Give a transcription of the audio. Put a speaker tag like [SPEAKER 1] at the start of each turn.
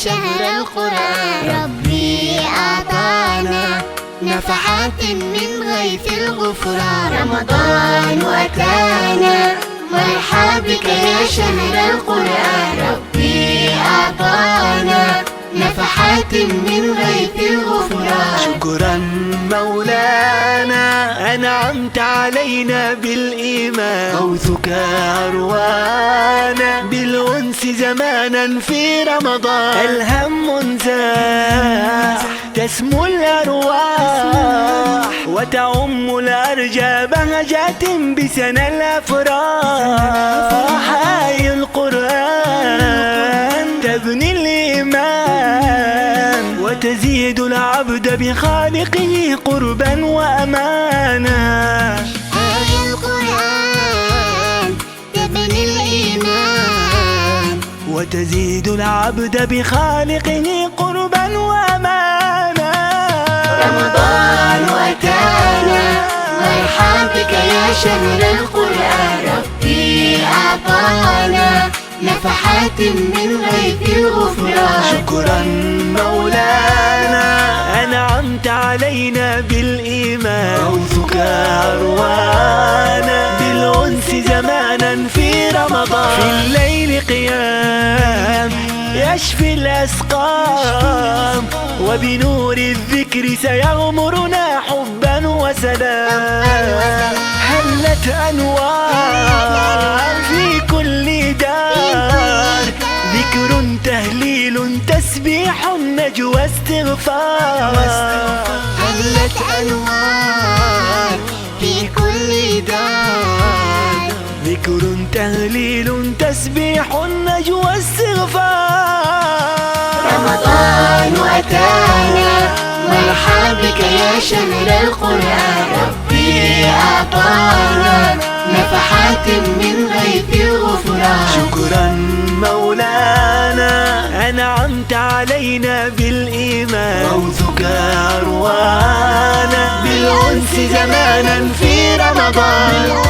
[SPEAKER 1] شهر القرآن ربي أعطانا نفحات من غيث الغفران. رمضان أتانا مرحبا بك يا شهر القرآن ربي أعطانا نفحات من غيث الغفران.
[SPEAKER 2] شكرا مولانا أنعمت علينا بالإيمان، غوثك أروانا بالأنس زمانا في رمضان. الهم زاح تسمو الأرواح وتعم الأرجى بهجة بسنى الأفراح. آي القرآن تبني الإيمان وتزيد العبد بخالقه قربا وأمانا.
[SPEAKER 1] آي القرآن تبني الإيمان
[SPEAKER 2] وتزيد العبد بخالقه قربا وأمانا.
[SPEAKER 1] رمضان أتانا مرحبا بك يا شهر القرآن ربي أعطانا نفحات من غيث الغفران.
[SPEAKER 2] شكرا مولانا أنعمت علينا بالإيمان، غوثك أروانا بالأنس زمانا في رمضان. في الليل قيام يشفي الأسقام وبنور الذكر سيغمرنا حبا وسلام. هلت أنوار في كل دار، ذكر تهليل تسبيح نجوى استغفار.
[SPEAKER 1] هلت أنوار في كل دار،
[SPEAKER 2] ذكر تهليل تسبيح نجوى استغفار.
[SPEAKER 1] رمضان أتانا مرحبا بك يا شهر القرآن ربي أعطانا نفحات من غيث الغفران.
[SPEAKER 2] شكرا مولانا أنعمت علينا بالإيمان، غوثك أروانا بالأنس زمانا في رمضان.